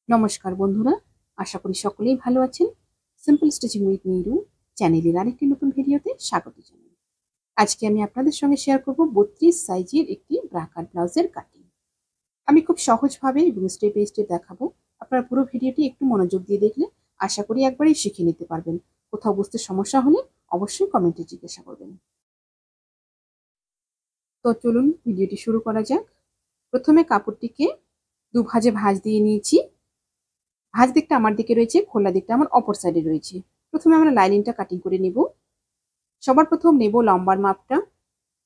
নমস্কার বন্ধুরা, আশা করি সকলেই ভালো আছেন। সিম্পল স্টিচিং উইথ নিরু চ্যানেলের আরেকটি নতুন ভিডিওতে স্বাগত জানাই। আজকে আমি আপনাদের সঙ্গে শেয়ার করব 32 সাইজের একটি ব্রা কাট ব্লাউজের কাটিং। আমি খুব সহজভাবে এবং স্টেপ বাই স্টেপ দেখাবো। আপনারা পুরো ভিডিওটি একটু মনোযোগ দিয়ে দেখলে আশা করি একবারেই শিখে নিতে পারবেন। কোথাও বুঝতে সমস্যা হলে অবশ্যই কমেন্টে জিজ্ঞাসা করবেন। তো চলুন ভিডিওটি শুরু করা যাক। প্রথমে কাপড়টিকে দুভাজে ভাঁজ দিয়ে নিয়েছি। ভাঁজ দিকটা আমার দিকে রয়েছে, খোলা দিকটা আমার অপর সাইডে রয়েছে। প্রথমে আমরা লাইনিংটা কাটিং করে নেব। সবার প্রথম নেব লম্বার মাপটা।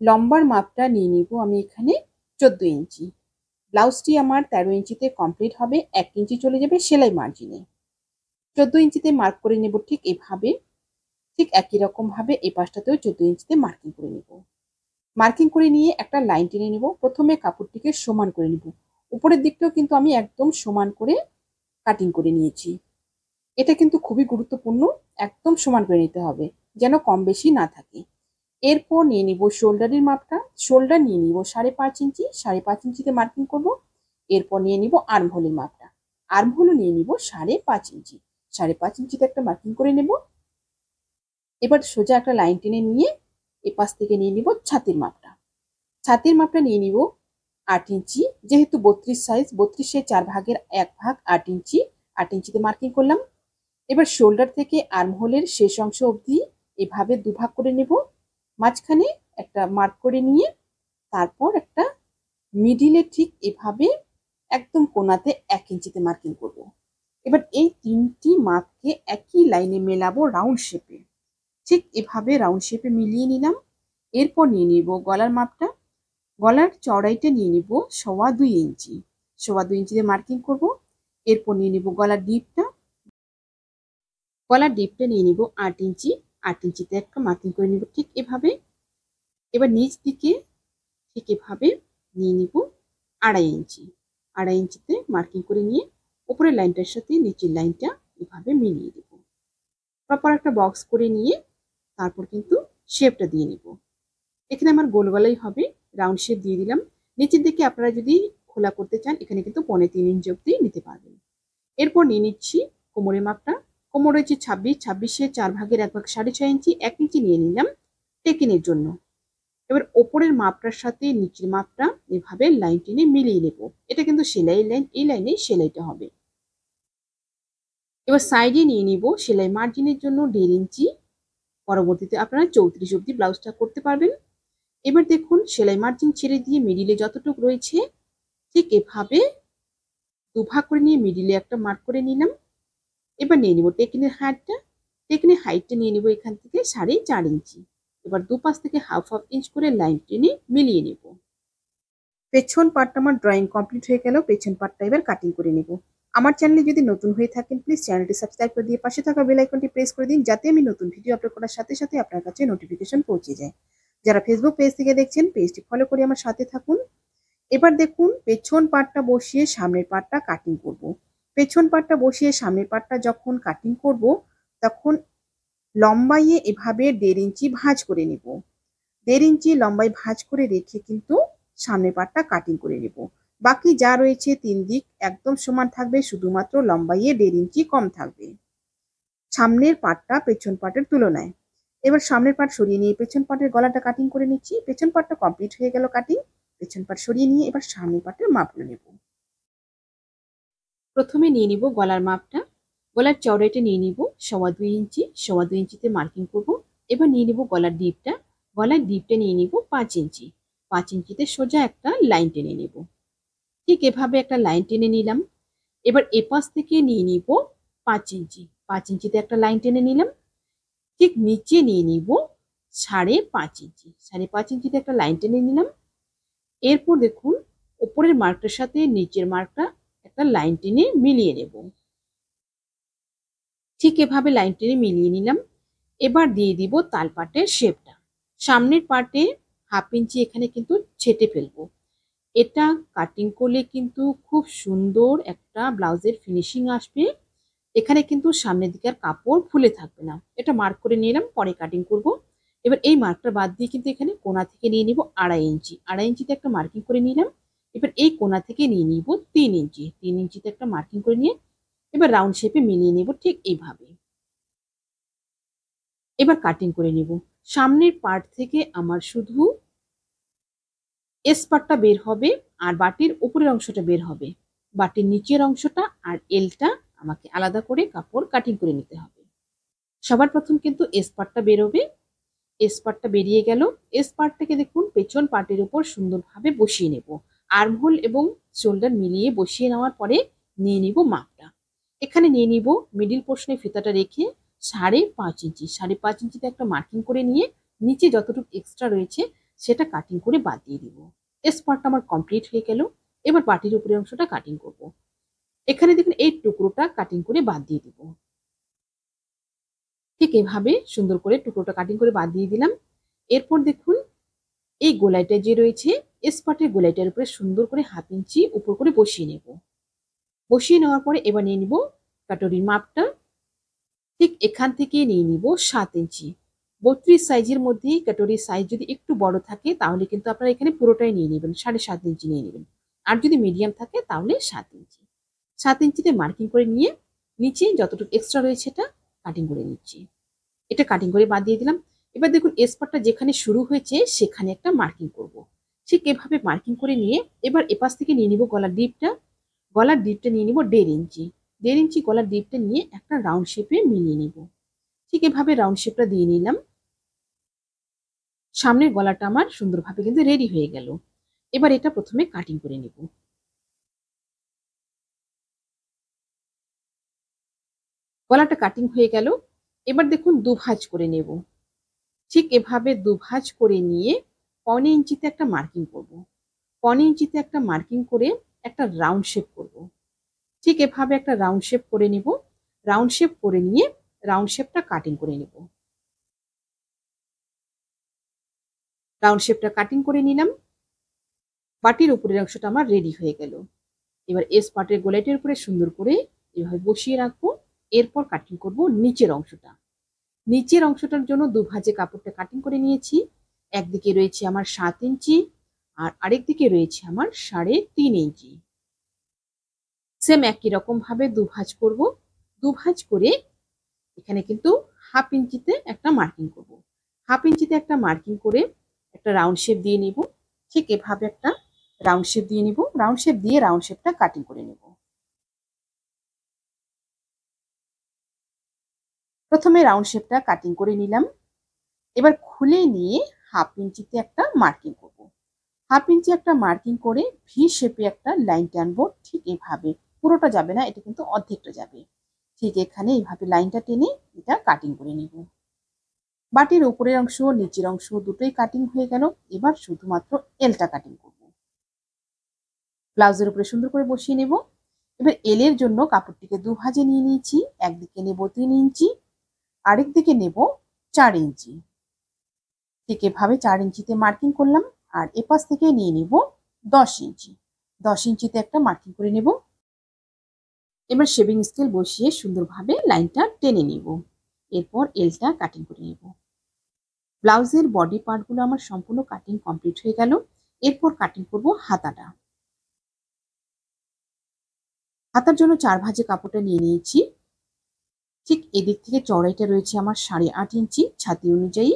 লম্বার মাপটা নিয়ে নিব আমি এখানে 14 ইঞ্চি। ব্লাউজটি আমার 13 ইঞ্চিতে কমপ্লিট হবে, 1 ইঞ্চি চলে যাবে সেলাই মার্জিনে। 14 ইঞ্চিতে মার্ক করে নেব ঠিক এভাবে। ঠিক একই রকম ভাবে এই পাশটাতেও 14 ইঞ্চিতে মার্কিং করে নেব। মার্কিং করে নিয়ে একটা লাইন টেনে নেব। প্রথমে কাপড়টিকে সমান করে নেব। উপরের দিকটাও কিন্তু আমি একদম সমান করে কাটিং করে নিয়েছি। এটা কিন্তু খুবই গুরুত্বপূর্ণ, একদম সমান করে নিতে হবে যেন কম বেশি না থাকে। এরপর নিয়ে নিব শোল্ডারের মাপটা। শোল্ডার নিয়ে নিব 5.5 ইঞ্চি, 5.5 ইঞ্চিতে মার্কিং করব। এরপর নিয়ে নিব আর্মহোলের মাপটা। আর্মহোলও নিয়ে নিব 5.5 ইঞ্চি, 5.5 ইঞ্চিতে একটা মার্কিং করে নেব। এবার সোজা একটা লাইন টেনে নিয়ে এপাশ থেকে নিয়ে নিব ছাতির মাপটা। ছাতির মাপটা নিয়ে নিব 8 ইঞ্চি। যেহেতু 32 সাইজ, 32-এর 4 ভাগের 1 ভাগ 8 ইঞ্চি, 8 ইঞ্চিতে মার্কিং করলাম। এবার শোল্ডার থেকে আর্মহোলের শেষ অংশ অবধি এভাবে দুভাগ করে নেব। মাঝখানে একটা মার্ক করে নিয়ে তারপর একটা মিডিলে ঠিক এভাবে একদম কোণাতে 1 ইঞ্চিতে মার্কিং করব। এবার এই তিনটি মাপকে একই লাইনে মেলাবো রাউন্ড শেপে। ঠিক এভাবে রাউন্ড শেপে মিলিয়ে নিলাম। এরপর নিয়ে নিব গলার মাপটা। গলার চওড়াইটা নিয়ে নিব 2.25 ইঞ্চি, 2.25 ইঞ্চিতে মার্কিং করব। এরপর নিয়ে নিব গলার ডিপটা। গলার ডিপটা নিয়ে নিব 8 ইঞ্চি, 8 ইঞ্চিতে একটা মার্কিং করে নিব ঠিক এভাবে। এবার নিচ দিকে ঠিক এভাবে নিয়ে নিব 2.5 ইঞ্চি, 2.5 ইঞ্চিতে মার্কিং করে নিয়ে উপরের লাইনটার সাথে নিচের লাইনটা এভাবে মিলিয়ে দেব। প্রপার একটা বক্স করে নিয়ে তারপর কিন্তু শেপটা দিয়ে নিব। এখানে আমার গোল গলাই হবে, রাউন্ড শেপ দিয়ে দিলাম। নিচের দিকে আপনারা যদি খোলা করতে চান এখানে কিন্তু 3.25 ইঞ্চি অব্দি নিতে পারবেন। এরপর নিয়ে নিচ্ছি কোমরের মাপটা। কোমর রয়েছে 26, 26-এর 4 ভাগের 1 ভাগ 6.5 ইঞ্চি, 1 ইঞ্চি নিয়ে নিলাম টেকিনের জন্য। এবার ওপরের মাপটার সাথে নিচের মাপটা এভাবে লাইন টেনে মিলিয়ে নেব। এটা কিন্তু সেলাইয়ের লাইন, এই লাইনে সেলাইটা হবে। এবার সাইডে নিয়ে নিব সেলাই মার্জিনের জন্য 1.5 ইঞ্চি। পরবর্তীতে আপনারা 34 অব্দি ব্লাউজটা করতে পারবেন। এবার দেখুন সেলাই মার্জিন ছেড়ে দিয়ে মিডিলে যতটুকু রয়েছে ঠিক এভাবে দুভাগ করে নিয়ে মিডিলে একটা মার্ক করে নিলাম। এবার নিয়ে নিব টেকিনের হাইটটা। টেকিনের হাইটটা নিয়ে নিব এখান থেকে 4.5 ইঞ্চি। এবার দুপাশ থেকে হাফ ইঞ্চ করে লাইন টেনে মিলিয়ে নেব। পেছন পার্টটা আমার ড্রয়িং কমপ্লিট হয়ে গেল। পেছন পার্টটা এবার কাটিং করে নেব। আমার চ্যানেলে যদি নতুন হয়ে থাকেন প্লিজ চ্যানেলটি সাবস্ক্রাইব করে দিয়ে পাশে থাকা বেল আইকনটি প্রেস করে দিন, যাতে আমি নতুন ভিডিও আপলোড করার সাথে সাথে আপনার কাছে নোটিফিকেশন পৌঁছে যায়। যারা ফেসবুক পেজ থেকে দেখছেন পেজটি ফলো করে আমার সাথে থাকুন। এবার দেখুন পেছন পার্টটা বসিয়ে সামনের পার্টটা কাটিং করব। পেছন পার্টটা বসিয়ে সামনের পার্টটা যখন কাটিং করব তখন লম্বাইয়ে এভাবে 1.5 ইঞ্চি ভাঁজ করে নেব। 1.5 ইঞ্চি লম্বাই ভাঁজ করে রেখে কিন্তু সামনের পার্টটা কাটিং করে নেব। বাকি যা রয়েছে 3 দিক একদম সমান থাকবে, শুধুমাত্র লম্বাইয়ে 1.5 ইঞ্চি কম থাকবে সামনের পার্টটা পেছন পার্টের তুলনায়। এবার সামনের পার্ট সরিয়ে নিয়ে পেছন পার্টের গলাটা কাটিং করে নিচ্ছি। পেছন পার্টটা কমপ্লিট হয়ে গেল কাটিং। পেছন পার্ট সরিয়ে নিয়ে এবার সামনের পার্টের মাপগুলো নেব। প্রথমে নিয়ে নিব গলার মাপটা। গলার চওড়াইটা নিয়ে নিব 2.25 ইঞ্চি, 2.25 ইঞ্চিতে মার্কিং করব। এবার নিয়ে নিব গলার ডিপটা। গলার ডিপটা নিয়ে নিব 5 ইঞ্চি, 5 ইঞ্চিতে সোজা একটা লাইন টেনে নেব। ঠিক এভাবে একটা লাইন টেনে নিলাম। এবার এপাশ থেকে নিয়ে নিব 5 ইঞ্চি, 5 ইঞ্চিতে একটা লাইন টেনে নিলাম। ঠিক নিচে নিয়ে নিব 5.5 ইঞ্চি, 5.5 ইঞ্চিতে একটা লাইন টেনে নিলাম। এরপর দেখুন উপরের মার্কটার সাথে নিচের মার্কটা একটা লাইন টেনে মিলিয়ে নেব। ঠিক এভাবে লাইন টেনে মিলিয়ে নিলাম। এবার দিয়ে দিব তালপাটের শেপটা। সামনের পার্টে 1/2 ইঞ্চি এখানে কিন্তু ছেটে ফেলবো। এটা কাটিং করলে কিন্তু খুব সুন্দর একটা ব্লাউজের ফিনিশিং আসবে। এখানে কিন্তু সামনের দিকে আর কাপড় ফুলে থাকবে না। এটা মার্ক করে নিলাম, পরে কাটিং করব। এবার এই মার্কটা বাদ দিয়ে কিন্তু এখানে কোণা থেকে নিয়ে নিব 2.5 ইঞ্চি, 2.5 ইঞ্চিতে একটা মার্কিং করে নিলাম। এবার এই কোণা থেকে নিয়ে নিব 3 ইঞ্চি, 3 ইঞ্চিতে একটা মার্কিং করে নিয়ে এবার রাউন্ড শেপে মিলিয়ে নেব ঠিক এইভাবে। এবার কাটিং করে নিব। সামনের পার্ট থেকে আমার শুধু এস পার্টটা বের হবে আর বাটির উপরের অংশটা বের হবে। বাটির নিচের অংশটা আর এলটা আমাকে আলাদা করে কাপড় কাটিং করে নিতে হবে। সবার প্রথম কিন্তু এস পার্টটা বেরোবে। এস পার্টটা বেরিয়ে গেল। এস পার্টটাকে দেখুন পেছন পার্টের উপর সুন্দরভাবে বসিয়ে নেব। আর্মহোল এবং শোল্ডার মিলিয়ে বসিয়ে নেওয়ার পরে নিয়ে নিব মাপটা। এখানে নিয়ে নিব মিডিল পোর্শনে ফিতাটা রেখে 5.5 ইঞ্চি, 5.5 ইঞ্চিতে একটা মার্কিং করে নিয়ে নিচে যতটুকু এক্সট্রা রয়েছে সেটা কাটিং করে বাদ দিয়ে দিব। এস পার্টটা আমার কমপ্লিট হয়ে গেল। এবার বাটির উপরের অংশটা কাটিং করব। এখানে দেখুন এই টুকরোটা কাটিং করে বাদ দিয়ে দিব। ঠিক এভাবে সুন্দর করে টুকরোটা কাটিং করে বাদ দিয়ে দিলাম। এরপর দেখুন এই গোলাইটা যে রয়েছে এস পার্টের গোলাইটার উপরে সুন্দর করে 1/2 ইঞ্চি উপর করে বসিয়ে নেব। বসিয়ে নেওয়ার পরে এবার নিয়ে নিব কাটরির মাপটা। ঠিক এখান থেকে নিয়ে নিব 7 ইঞ্চি। 32 সাইজের মধ্যে কাটরির সাইজ যদি একটু বড় থাকে তাহলে কিন্তু আপনারা এখানে পুরোটাই নিয়ে নেবেন, 7.5 ইঞ্চি নিয়ে নেবেন। আর যদি মিডিয়াম থাকে তাহলে 7 ইঞ্চি। 7 ইঞ্চিতে মার্কিং করে নিয়ে নিচে যতটুকু এক্সট্রা রয়েছে এটা কাটিং করে নিচ্ছি। এটা কাটিং করে বাদ দিয়ে দিলাম। এবার দেখুন এস পার্টটা যেখানে শুরু হয়েছে সেখানে একটা মার্কিং করব। ঠিক এভাবে মার্কিং করে নিয়ে এবার এপাশ থেকে নিয়ে নিব গলার ডিপটা। গলার ডিপটা নিয়ে নিব 1.5 ইঞ্চি। 1.5 ইঞ্চি গলার ডিপটা নিয়ে একটা রাউন্ড শেপে মিলিয়ে নিব। ঠিক এভাবে রাউন্ড শেপটা দিয়ে নিলাম। সামনের গলাটা আমার সুন্দরভাবে কিন্তু রেডি হয়ে গেল। এবার এটা প্রথমে কাটিং করে নেব। গলাটা কাটিং হয়ে গেল। এবার দেখুন দুভাঁজ করে নেব। ঠিক এভাবে দুভাঁজ করে নিয়ে 1.25 ইঞ্চিতে একটা মার্কিং করব। 1.25 ইঞ্চিতে একটা মার্কিং করে একটা রাউন্ড শেপ করব। ঠিক এভাবে একটা রাউন্ড শেপ করে নিব। রাউন্ড শেপ করে নিয়ে রাউন্ড শেপটা কাটিং করে নেব। রাউন্ড শেপটা কাটিং করে নিলাম। বাটির উপরের অংশটা আমার রেডি হয়ে গেল। এবার এস পার্টের গোলাইটের উপরে সুন্দর করে এভাবে বসিয়ে রাখবো। এরপর কাটিং করব নিচের অংশটা। নিচের অংশটার জন্য দুভাজে কাপড়টা কাটিং করে নিয়েছি। একদিকে রয়েছে আমার 7 ইঞ্চি আর আরেকদিকে রয়েছে আমার 3.5 ইঞ্চি। সেম একই রকম ভাবে দুভাজ করব। দুভাজ করে এখানে কিন্তু 1/2 ইঞ্চিতে একটা মার্কিং করব। 1/2 ইঞ্চিতে একটা মার্কিং করে একটা রাউন্ড শেপ দিয়ে নিব। ঠিক এভাবে একটা রাউন্ড শেপ দিয়ে নিব। রাউন্ড শেপ দিয়ে রাউন্ড শেপটা কাটিং করে নেব। প্রথমে রাউন্ড শেপটা কাটিং করে নিলাম। এবার খুলে নিয়ে 1/2 ইঞ্চিতে একটা মার্কিং করব। 1/2 ইঞ্চি একটা মার্কিং করে ভি শেপে একটা লাইন টানবো। ঠিক এভাবে পুরোটা যাবে না, এটা কিন্তু অর্ধেকটা যাবে। ঠিক এখানে এইভাবে লাইনটা টেনে এটা কাটিং করে নেব। বাটির উপরের অংশ নিচের অংশ দুটোই কাটিং হয়ে গেল। এবার শুধুমাত্র এলটা কাটিং করব। ব্লাউজের উপরে সুন্দর করে বসিয়ে নেব। এবার এলের জন্য কাপড়টিকে দুভাজে নিয়ে নিয়েছি। একদিকে নেব 3 ইঞ্চি, আরেক দিকে নেব 4 ইঞ্চি। ঠিক এভাবে 4 ইঞ্চিতে মার্কিং করলাম। আর এপাশ থেকে নিয়ে নিব 10 ইঞ্চি। 10 ইঞ্চিতে একটা মার্কিং করে নেব। এবার শেভিং স্কেল বসিয়ে সুন্দরভাবে লাইনটা টেনে নিব। এরপর এলটা কাটিং করে নেব। ব্লাউজের বডি পার্টগুলো আমার সম্পূর্ণ কাটিং কমপ্লিট হয়ে গেল। এরপর কাটিং করব হাতাটা। হাতার জন্য 4 ভাঁজে কাপড়টা নিয়ে নিয়েছি। ঠিক এদিক থেকে চড়াইটা রয়েছে আমার 8.5 ইঞ্চি ছাতি অনুযায়ী।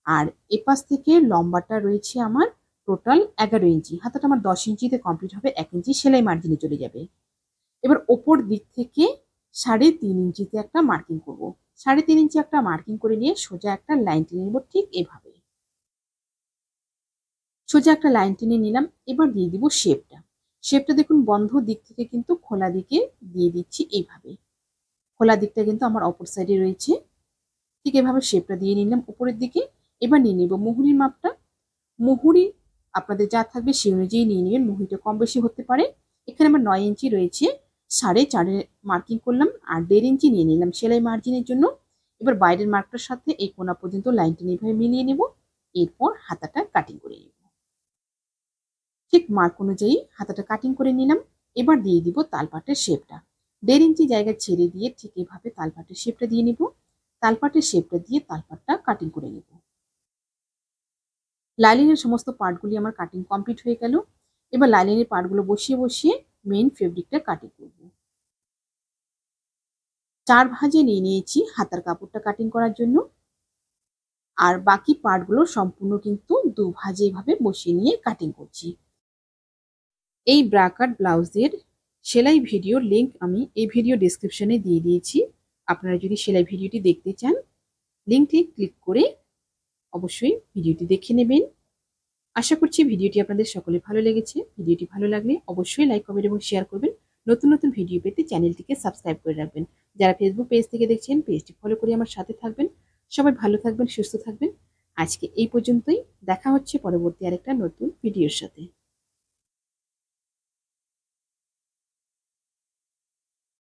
আর এপাশ থেকে লম্বাটা রয়েছে আমার টোটাল 11 ইঞ্চি। হাতাটা আমার 10 ইঞ্চিতে কমপ্লিট হবে, 1 ইঞ্চি সেলাই মার্জিনে চলে যাবে। এবার ওপর দিক থেকে 3.5 ইঞ্চিতে একটা মার্কিং করব। 3.5 ইঞ্চি একটা মার্কিং করে নিয়ে সোজা একটা লাইন টেনে নেব। ঠিক এভাবে সোজা একটা লাইন টেনে নিলাম। এবার দিয়ে দিব শেপটা। শেপটা দেখুন বন্ধ দিক থেকে কিন্তু খোলা দিকে দিয়ে দিচ্ছি। এইভাবে খোলা দিকটা কিন্তু আমার অপর সাইডে রয়েছে। ঠিক এভাবে শেপটা দিয়ে নিলাম উপরের দিকে। এবার নিয়ে নেব মুহুরির মাপটা। মুহুরি আপনাদের যা থাকবে সেই অনুযায়ী নিয়ে নেবেন। মুহুরিটা কম বেশি হতে পারে। এখানে আমার 9 ইঞ্চি রয়েছে, 4.5 মার্কিং করলাম আর 1.5 ইঞ্চি নিয়ে নিলাম সেলাই মার্জিনের জন্য। এবার বাইরের মার্কটার সাথে এই কোনা পর্যন্ত লাইনটা এইভাবে মিলিয়ে নেব। এরপর হাতাটা কাটিং করে নেব। ঠিক মার্ক অনুযায়ী হাতাটা কাটিং করে নিলাম। এবার দিয়ে দিব তালপাটের শেপটা। 1.5 ইঞ্চি জায়গা ছেড়ে দিয়ে ঠিক এভাবে তালপাটের শেপটা দিয়ে নিব। তালপাটের শেপটা দিয়ে তালপাটটা কাটিং করে নেব। লাইলিনের সমস্ত পার্টগুলি আমার কাটিং কমপ্লিট হয়ে গেল। এবার লাইনিংয়ের পার্টগুলো বসিয়ে বসিয়ে মেইন ফেব্রিকটা কাটিং করব। 4 ভাঁজে নিয়ে নিয়েছি হাতার কাপড়টা কাটিং করার জন্য, আর বাকি পার্টগুলো সম্পূর্ণ কিন্তু 2 ভাঁজে এভাবে বসিয়ে নিয়ে কাটিং করছি। এই ব্রা কাট ব্লাউজের সেলাই ভিডিওর লিংক আমি এই ভিডিও ডেসক্রিপশনে দিয়ে দিয়েছি। আপনারা যদি সেলাই ভিডিওটি দেখতে চান লিংকটি ক্লিক করে অবশ্যই ভিডিওটি দেখে নেবেন। আশা করছি ভিডিওটি আপনাদের সকলে ভালো লেগেছে। ভিডিওটি ভালো লাগলে অবশ্যই লাইক, কমেন্ট এবং শেয়ার করবেন। নতুন নতুন ভিডিও পেতে চ্যানেলটিকে সাবস্ক্রাইব করে রাখবেন। যারা ফেসবুক পেজ থেকে দেখছেন পেজটি ফলো করে আমার সাথে থাকবেন। সবাই ভালো থাকবেন, সুস্থ থাকবেন। আজকে এই পর্যন্তই। দেখা হচ্ছে পরবর্তী আরেকটা নতুন ভিডিওর সাথে।